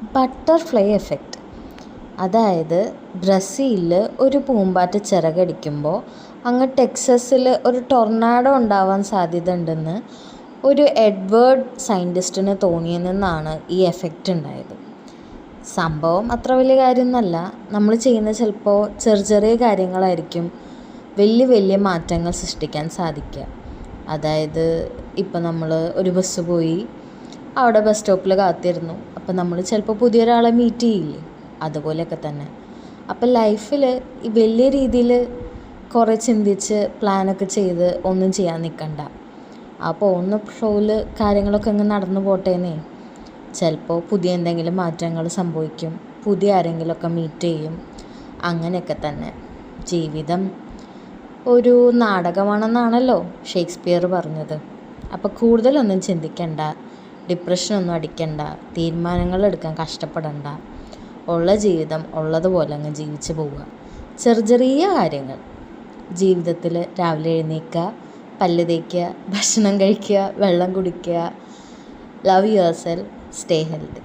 Butterfly effect. അതായത് ബ്രസീലിൽ ഒരു പൂമ്പാറ്റ ചിറകടിക്കുമ്പോൾ അങ്ങ് ടെക്സസിൽ ഒരു ടൊർണാഡോ ഉണ്ടാവാൻ സാധ്യത ഉണ്ടെന്ന് ഒരു എഡ്വേർഡ് സയൻറ്റിസ്റ്റിന് തോന്നിയെന്നാണ് ഈ എഫക്റ്റ് ഉണ്ടായത്. സംഭവം അത്ര വലിയ കാര്യമൊന്നുമല്ല. നമ്മൾ ചെയ്യുന്ന ചിലപ്പോൾ ചെറിയ ചെറിയ കാര്യങ്ങളായിരിക്കും വലിയ വലിയ മാറ്റങ്ങൾ സൃഷ്ടിക്കാൻ സാധിക്കുക. അതായത് ഇപ്പം നമ്മൾ ഒരു ബസ് പോയി അവിടെ ബസ് സ്റ്റോപ്പിൽ കാത്തിരുന്നു. അപ്പം നമ്മൾ ചിലപ്പോൾ പുതിയൊരാളെ മീറ്റ് ചെയ്യില്ലേ, അതുപോലെയൊക്കെ തന്നെ. അപ്പം ലൈഫിൽ ഈ വലിയ രീതിയിൽ കുറേ ചിന്തിച്ച് പ്ലാനൊക്കെ ചെയ്ത് ഒന്നും ചെയ്യാൻ നിൽക്കണ്ട. ആ പോകുന്ന ഫ്ലോയിൽ കാര്യങ്ങളൊക്കെ അങ്ങ് നടന്നു പോട്ടേന്നേ. ചിലപ്പോൾ പുതിയ എന്തെങ്കിലും മാറ്റങ്ങൾ സംഭവിക്കും, പുതിയ ആരെങ്കിലുമൊക്കെ മീറ്റ് ചെയ്യും. അങ്ങനെയൊക്കെ തന്നെ. ജീവിതം ഒരു നാടകമാണെന്നാണല്ലോ ഷേക്സ്പിയർ പറഞ്ഞത്. അപ്പോൾ കൂടുതലൊന്നും ചിന്തിക്കണ്ട, ഡിപ്രഷനൊന്നും അടിക്കണ്ട, തീരുമാനങ്ങൾ എടുക്കാൻ കഷ്ടപ്പെടണ്ട. ഉള്ള ജീവിതം ഉള്ളതുപോലെ അങ്ങ് ജീവിച്ച് പോവുക. ചെറിയ ചെറിയ കാര്യങ്ങൾ ജീവിതത്തിൽ രാവിലെ എഴുന്നേൽക്കുക, പല്ല് തേക്കുക, ഭക്ഷണം കഴിക്കുക, വെള്ളം കുടിക്കുക. Love your self, stay healthy.